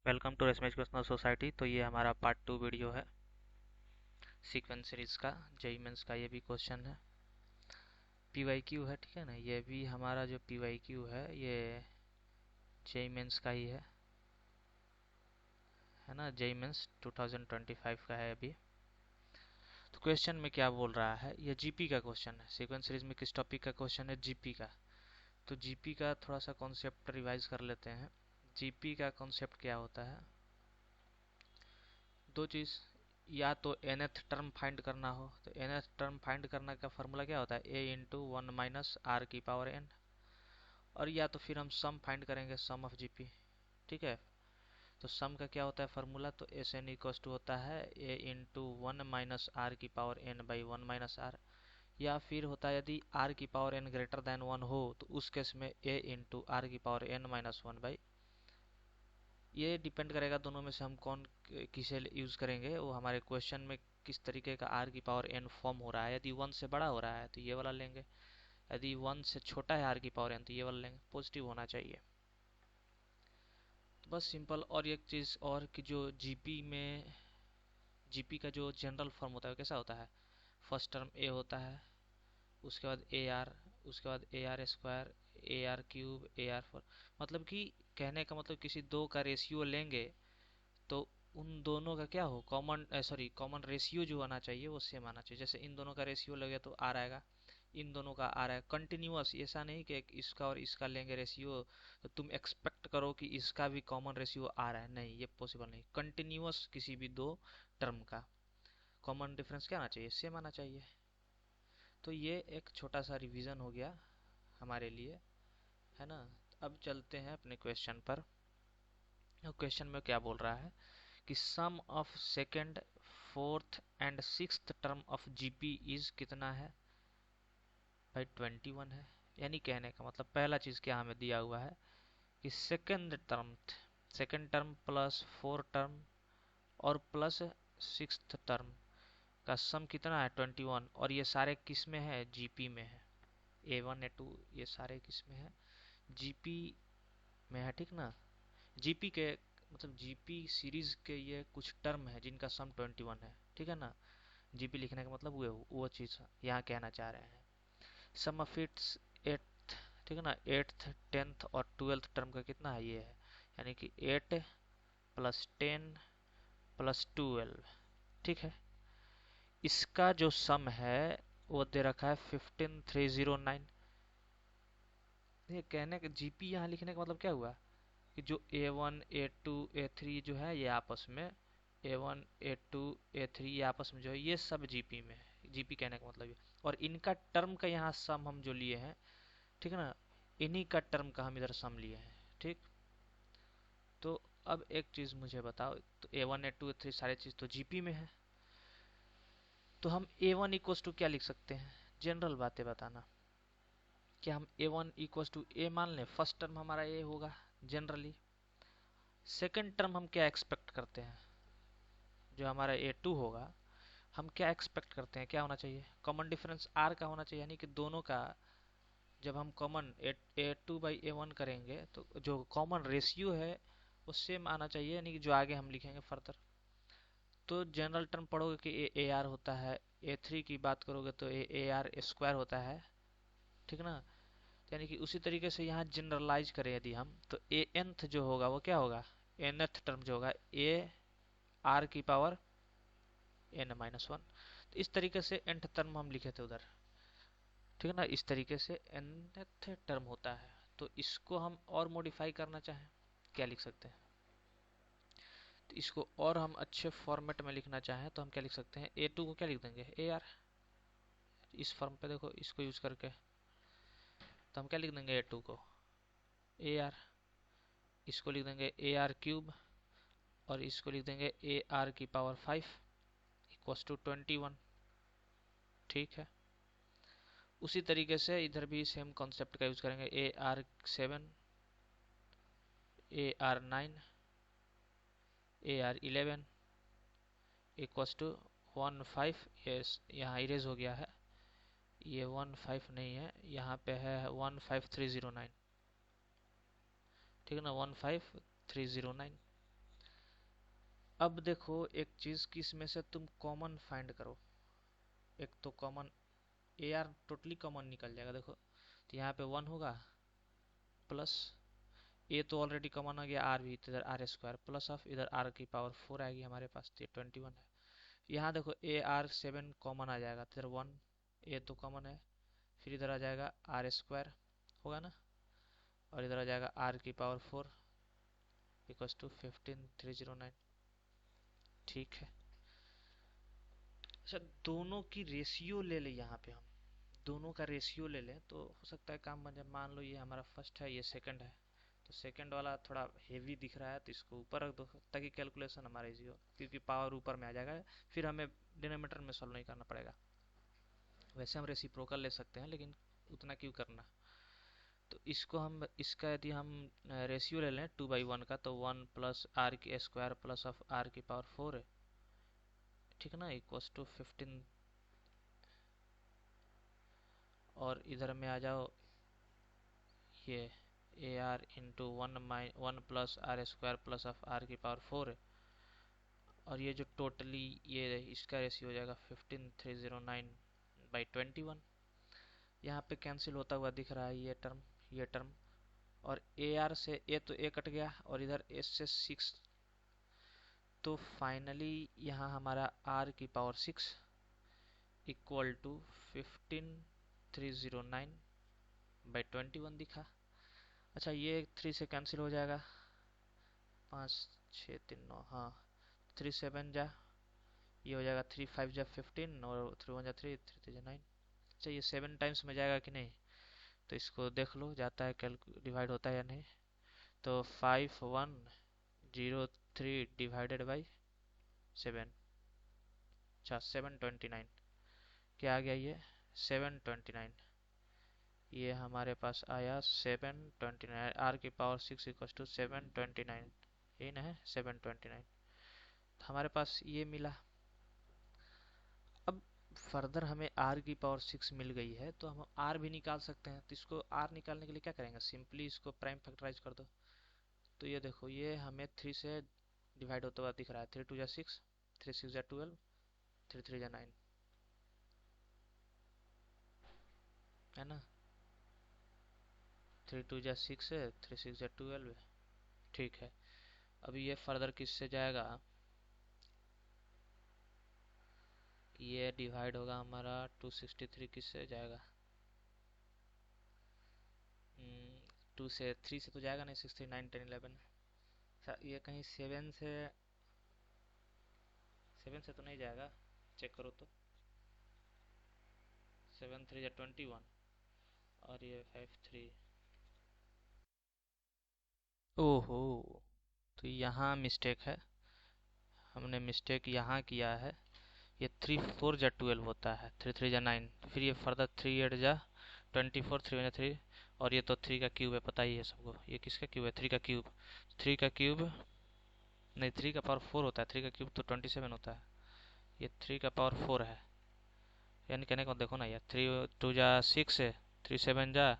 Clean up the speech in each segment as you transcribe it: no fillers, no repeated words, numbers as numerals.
Welcome to Rashmi educational society. तो ये हमारा पार्ट 2 वीडियो है सीक्वेंस सीरीज का। जेईई मेंस का ये भी क्वेश्चन है, पीवाईक्यू है, ठीक है ना। ये भी हमारा जो पीवाईक्यू है ये जेईई मेंस का ही है ना। जेईई मेंस 2025 का है अभी। तो क्वेश्चन में क्या बोल रहा है, ये जीपी का क्वेश्चन है। सीक्वेंस सीरीज में किस टॉपिक का क्वेश्चन है? जीपी का। तो जीपी का थोड़ा सा कॉन्सेप्ट रिवाइज कर लेते हैं। जीपी का कॉन्सेप्ट क्या होता है? दो चीज़, या तो nth टर्म फाइंड करना हो तो nth टर्म फाइंड करने का फॉर्मूला क्या होता है? a into one minus r की पावर n। और या तो फिर हम सम फाइंड करेंगे, सम ऑफ जीपी, ठीक है। तो सम का क्या होता है फॉर्मूला? तो एस एन इक्वस टू होता है a into one minus r की power n by one minus r. या फिर होता है यदि r की power n greater than one हो तो उस केस में a इंटू आर की power n minus one by. ये डिपेंड करेगा दोनों में से हम कौन किसे यूज़ करेंगे, वो हमारे क्वेश्चन में किस तरीके का आर की पावर एन फॉर्म हो रहा है। यदि वन से बड़ा हो रहा है तो ये वाला लेंगे, यदि वन से छोटा है आर की पावर एन तो ये वाला लेंगे। पॉजिटिव होना चाहिए, तो बस सिंपल। और एक चीज़ और कि जो जीपी में, जीपी का जो जनरल फॉर्म होता है कैसा होता है? फर्स्ट टर्म ए होता है, उसके बाद ए आर, उसके बाद A R square, A R cube, A R four. मतलब कि कहने का मतलब किसी दो का रेशियो लेंगे तो उन दोनों का क्या हो, कॉमन सॉरी कॉमन रेशियो जो आना चाहिए वो सेम आना चाहिए। जैसे इन दोनों का रेशियो लगे तो आर आएगा, इन दोनों का आ रहा है कंटिन्यूअस। ऐसा नहीं कि इसका और इसका लेंगे रेशियो तो तुम एक्सपेक्ट करो कि इसका भी कॉमन रेशियो आ रहा है, नहीं, ये पॉसिबल नहीं। कंटिन्यूअस किसी भी दो टर्म का कॉमन डिफरेंस क्या आना चाहिए? सेम आना चाहिए। तो ये एक छोटा सा रिवीजन हो गया हमारे लिए, है ना। अब चलते हैं अपने क्वेश्चन पर। क्वेश्चन में क्या बोल रहा है कि sum of second, fourth and sixth term of GP is कितना है? भाई 21 है। यानी कहने का मतलब पहला चीज क्या हमें दिया हुआ है कि second term plus four term और प्लस सिक्स्थ टर्म का सम कितना है? 21। और ये सारे किस में है? जीपी में है। A1 A2 ये सारे किस में है? जीपी में है, ठीक ना। जीपी के मतलब जीपी सीरीज के ये कुछ टर्म है जिनका सम 21 है, ठीक है ना। जीपी लिखने का मतलब वो चीज़ यहाँ कहना चाह रहे हैं। सम ऑफ इट्स एट्थ, ठीक है ना। एट्थ, टेंथ और ट्वेल्थ टर्म का कितना है? ये है, यानी कि 8 प्लस 10 प्लस 12, ठीक है। इसका जो सम है वो दे रखा है 15309। ये कहने का जीपी यहाँ लिखने का मतलब क्या हुआ कि जो A1 A2 A3 जो है ये आपस में, A1 A2 A3 ये आपस में जो है ये सब जीपी में है। जीपी कहने का मतलब ये, और इनका टर्म का यहाँ सम हम जो लिए हैं, ठीक है ना, इन्हीं का टर्म का हम इधर सम लिए हैं, ठीक। तो अब एक चीज़ मुझे बताओ, तो A1 A2 A3 सारे चीज़ तो जीपी में है, तो हम A1 इक्वस टू क्या लिख सकते हैं? जनरल बातें बताना। क्या हम A1 इक्वस टू ए मान लें? फर्स्ट टर्म हमारा ए होगा जनरली। सेकंड टर्म हम क्या एक्सपेक्ट करते हैं? जो हमारा A2 होगा, हम क्या एक्सपेक्ट करते हैं, क्या होना चाहिए? कॉमन डिफरेंस R का होना चाहिए, यानी कि दोनों का जब हम कॉमन A2 बाई A1 करेंगे तो जो कॉमन रेशियो है वो सेम आना चाहिए, यानी कि जो आगे हम लिखेंगे फर्दर। तो जनरल टर्म पढ़ोगे कि ए आर होता है, A3 की बात करोगे तो ए आर स्क्वायर होता है, ठीक ना। यानी कि उसी तरीके से यहाँ जनरलाइज करें यदि हम, तो ए nth जो होगा वो क्या होगा? nth टर्म जो होगा ए आर की पावर n माइनस वन। तो इस तरीके से nth टर्म हम लिखे थे उधर, ठीक है ना। इस तरीके से nth टर्म होता है। तो इसको हम और मॉडिफाई करना चाहें, क्या लिख सकते हैं? तो इसको और हम अच्छे फॉर्मेट में लिखना चाहें तो हम क्या लिख सकते हैं? A2 को क्या लिख देंगे? A R. इस फॉर्म पे देखो, इसको यूज करके तो हम क्या लिख देंगे? A2 को ए आर, इसको लिख देंगे ए आर क्यूब, और इसको लिख देंगे ए आर की पावर 5 इक्वस टू 21, ठीक है। उसी तरीके से इधर भी सेम कॉन्सेप्ट का यूज करेंगे। A r 7, a r 9, a r 11 equals to 15। ये यहाँ इरेज हो गया है, ये 15 नहीं है, यहाँ पे है 15309, ठीक है ना, 15309। अब देखो एक चीज कि इसमें से तुम कॉमन फाइंड करो। एक तो common A R totally common निकल जाएगा। देखो तो यहाँ पे 1 होगा प्लस ए तो ऑलरेडी कॉमन आ गया, आर भी, तो इधर आर स्क्वायर प्लस ऑफ इधर आर की पावर 4 आएगी हमारे पास, तो ये 21 है। यहाँ देखो ए आर 7 कॉमन आ जाएगा, तो इधर 1 ए तो कॉमन है, फिर इधर आ जाएगा आर स्क्वायर होगा ना, और इधर आ जाएगा आर की पावर 4 इक्वल्स टू 15309। ठीक है। अच्छा दोनों की रेशियो ले ले, यहाँ पे हम दोनों का रेशियो ले लें तो हो सकता है काम बन जाए। मान लो ये हमारा फर्स्ट है, ये सेकंड है, तो सेकंड वाला थोड़ा हेवी दिख रहा है तो इसको ऊपर रख दो ताकि कैलकुलेशन हमारा इजी हो, क्योंकि पावर ऊपर में आ जाएगा, फिर हमें डिनोमिनेटर में सॉल्व नहीं करना पड़ेगा। वैसे हम रेसिप्रोकल ले सकते हैं लेकिन उतना क्यों करना। तो इसको हम, इसका यदि हम रेशियो ले लें 2/1 का, तो 1 प्लस आर की स्क्वायर प्लस ऑफ आर की पावर 4 है, ठीक है ना, इक्वल्स टू 15। और इधर में आ जाओ, ये a r into 1 plus r square plus of r की पावर 4 है, और ये जो टोटली ये इसका रेशियो हो जाएगा 15309/21। यहाँ पे कैंसिल होता हुआ दिख रहा है ये टर्म, और ए आर से ए तो ए कट गया, और इधर एस से 6, तो फाइनली यहाँ हमारा आर की पावर 6 इक्वल टू 15309/21 दिखा। अच्छा ये 3 से कैंसिल हो जाएगा, 5 6 3 9, हाँ 3 7 जा, ये हो जाएगा 3 5 जा 15, और 3 1 जा 3 3 3 जा 9। अच्छा ये 7 टाइम्स में जाएगा कि नहीं, तो इसको देख लो जाता है, डिवाइड होता है या नहीं। तो 5103 डिवाइडेड बाई 7, अच्छा 729, क्या आ गया ये 729, ये हमारे पास आया 729, आर की पावर 6 इक्वल टू 729, यही ना है 729, तो हमारे पास ये मिला। अब फर्दर हमें r की पावर 6 मिल गई है, तो हम r भी निकाल सकते हैं। तो इसको r निकालने के लिए क्या करेंगे, सिंपली इसको प्राइम फैक्टराइज कर दो। तो ये देखो ये हमें 3 से डिवाइड होता हुआ दिख रहा है, 3 2 जा 6, 3 6 जा 12, 3 3 जा 9, है ना, 3 2 जा 6 है, 3 6 जा 12 है। ठीक है, अभी ये फर्दर किससे जाएगा, ये डिवाइड होगा हमारा 263 किससे जाएगा, 2 से 3 से तो जाएगा नहीं, 6 3 9 10 11। ये कहीं 7 से तो नहीं जाएगा, चेक करो तो, 7 3 या 21, और ये 5 3। ओहो, तो यहाँ मिस्टेक है, हमने मिस्टेक यहाँ किया है। ये 3 4 जा 12 होता है, 3 3 जा 9, फिर ये फर्दर 3 8 जा 24, 3 1 जा 3, और ये तो 3 का क्यूब है, पता ही है सबको, ये किसका क्यूब है, 3 का क्यूब। 3 का क्यूब नहीं, 3 का पावर 4 होता है, 3 का क्यूब तो 27 होता है, ये 3 का पावर 4 है। यानी कहने को देखो ना यार, 3 2 जा 6 है, 3 7 जा,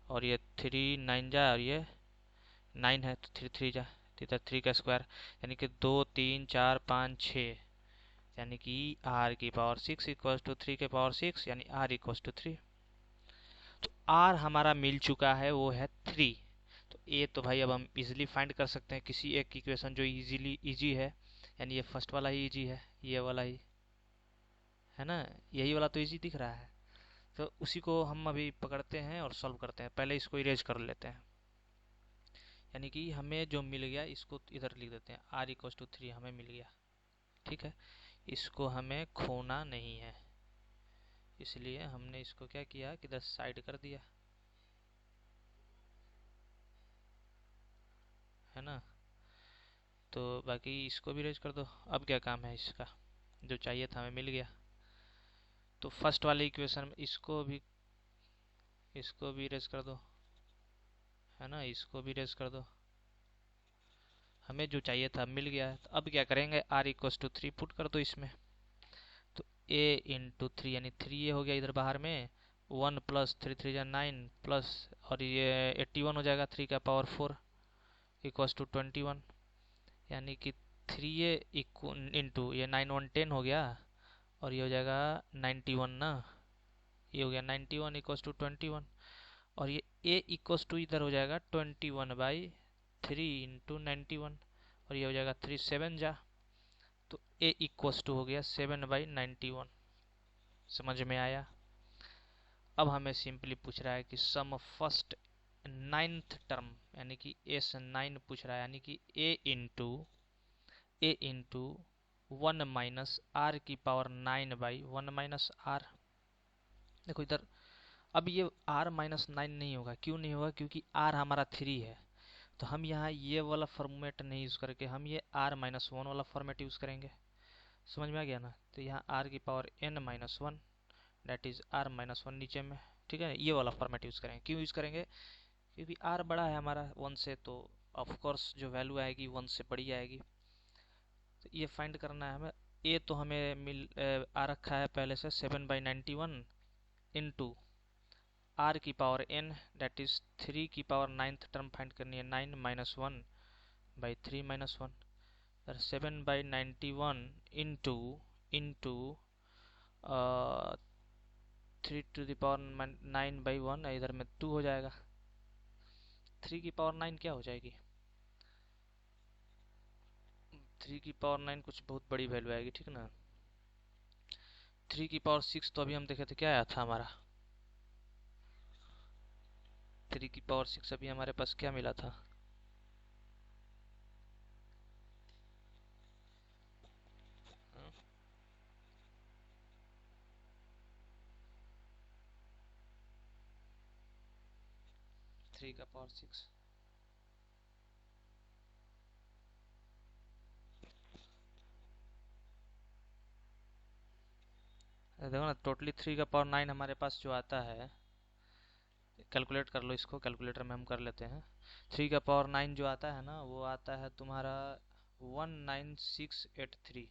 और ये 3 9 जा, और ये 9 है, तो 3 3 जा, इधर 3 का स्क्वायर, यानी कि 2 3 4 5 6, यानी कि r की पावर 6 इक्वल्स टू 3 के पावर 6, यानी r इक्वल्स टू 3। तो r हमारा मिल चुका है, वो है 3। तो ये तो भाई अब हम इजीली फाइंड कर सकते हैं किसी एक इक्वेशन जो इजी है, यानी ये फर्स्ट वाला ही इजी है, ये वाला ही है ना, यही वाला तो इजी दिख रहा है। तो उसी को हम अभी पकड़ते हैं और सॉल्व करते हैं। पहले इसको इरेज कर लेते हैं, यानी कि हमें जो मिल गया इसको इधर लिख देते हैं, r इक्वल्स टू 3 हमें मिल गया। ठीक है, इसको हमें खोना नहीं है, इसलिए हमने इसको क्या किया कि इधर साइड कर दिया, है ना। तो बाकी इसको भी रेज कर दो। अब क्या काम है इसका, जो चाहिए था हमें मिल गया। तो फर्स्ट वाले इक्वेशन में इसको भी रेज कर दो, है ना, इसको भी रेज कर दो, हमें जो चाहिए था मिल गया है। तो अब क्या करेंगे, r इक्वल्स टू 3 पुट कर दो इसमें। तो a इंटू 3, यानी 3 ये हो गया इधर बाहर में, 1 प्लस 3 3 जा 9 प्लस, और ये 81 हो जाएगा, 3 का पावर 4 इक्वल्स टू 21, यानी कि 3a इंटू ये 9 1 10 हो गया, और ये हो जाएगा 91 ना, ये हो गया 91 इक्वल्स टू 21, और ये a इक्वल्स टू इधर हो जाएगा 21/3 इंटू 91, और ये हो जाएगा 3 7 जा, तो a इक्वल्स टू हो गया 7/91। समझ में आया? अब हमें सिंपली पूछ रहा है कि सम फर्स्ट नाइन्थ टर्म यानी कि S9 पूछ रहा है, यानी कि a इंटू 1 माइनस आर की पावर 9/1 माइनस आर। देखो इधर, अब ये r-9 नहीं होगा, क्यों नहीं होगा? क्योंकि r हमारा 3 है, तो हम यहाँ ये वाला फॉर्मेट नहीं यूज़ करके हम ये r-1 वाला फॉर्मेट यूज़ करेंगे। समझ में आ गया ना? तो यहाँ r की power n-1 date is r-1 नीचे में, ठीक है, ये वाला फॉर्मेट यूज़ करेंगे। क्यों यूज़ करेंगे? क्योंकि r बड़ा है हमारा 1 से, तो ऑफ कोर्स जो वैल्यू आएगी 1 से बड़ी आएगी। तो ये फाइंड करना है हमें। a तो हमें आ रखा है पहले से 7/91 इंटू r की पावर n डेट इज 3 की पावर 9th टर्म फाइंड करनी है, 9-1/3-1, 7/91 इंटू 3 टू द पावर 9/1, इधर में 2 हो जाएगा। 3 की पावर 9 क्या हो जाएगी? 3 की पावर 9 कुछ बहुत बड़ी वैल्यू आएगी, ठीक ना। 3 की पावर 6 तो अभी हम देखे थे क्या आया था हमारा, 3 की पावर 6 अभी हमारे पास क्या मिला था? हाँ? 3 का पावर 6 देखो ना, टोटली 3 का पावर 9 हमारे पास जो आता है, कैलकुलेट कर लो इसको, कैलकुलेटर में हम कर लेते हैं। 3 का पावर 9 जो आता है ना, वो आता है तुम्हारा 19683,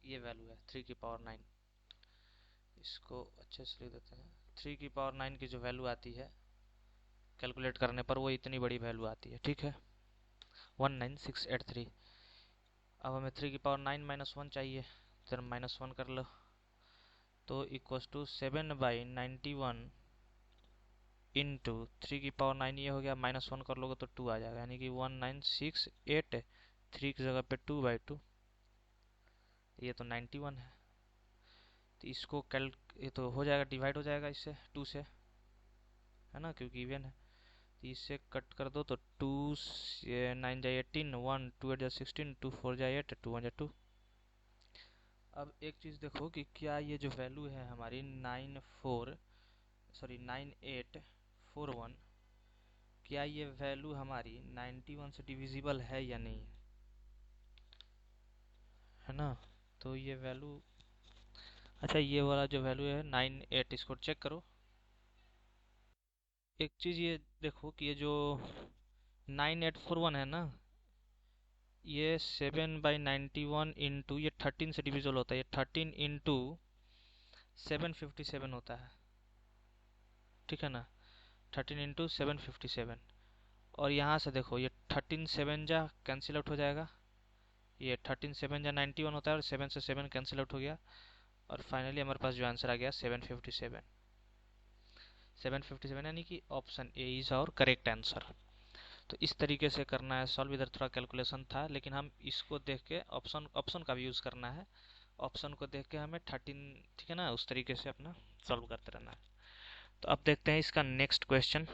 ये वैल्यू है 3 की पावर 9। इसको अच्छे से लिख देते हैं। 3 की पावर 9 की जो वैल्यू आती है कैलकुलेट करने पर, वो इतनी बड़ी वैल्यू आती है, ठीक है, 19683। अब हमें 3 की पावर 9 -1 चाहिए, तो -1 कर लो, तो इक्वल्स टू 7/91 इंटू 3 की पावर 9, ये हो गया, -1 कर लोगे तो 2 आ जाएगा, यानी कि 19683 की जगह पे 2/2, ये तो 91 है। तो इसको ये तो हो जाएगा, डिवाइड हो जाएगा इससे 2 से, है ना, क्योंकि इवन है। तो इससे कट कर दो तो 2 9 जाए 18, 1 2 8 जाए 16, 2 4 जाए 8, 2 1 जाए 2। अब एक चीज़ देखो कि क्या ये जो वैल्यू है हमारी 9841, क्या ये वैल्यू हमारी 91 से डिविजिबल है या नहीं, है ना। तो ये वैल्यू, अच्छा ये वाला जो वैल्यू है 98, इसको चेक करो। एक चीज़ ये देखो कि ये जो 9841 है ना, ये 7/91 इंटू ये 13 से डिविजल होता है, ये 13 इंटू 757 होता है, ठीक है ना, 13 इंटू 757। और यहाँ से देखो ये 13 7 जा कैंसिल आउट हो जाएगा, ये 13 7 जा 91 होता है, और 7 से 7 कैंसिल आउट हो गया, और फाइनली हमारे पास जो आंसर आ गया 757। 757 यानी कि option A is our correct answer. तो इस तरीके से करना है सॉल्व। इधर थोड़ा कैलकुलेशन था, लेकिन हम इसको देख के ऑप्शन ऑप्शन का भी यूज़ करना है। ऑप्शन को देख के हमें 13, ठीक है ना, उस तरीके से अपना सॉल्व करते रहना है। तो अब देखते हैं इसका नेक्स्ट क्वेश्चन।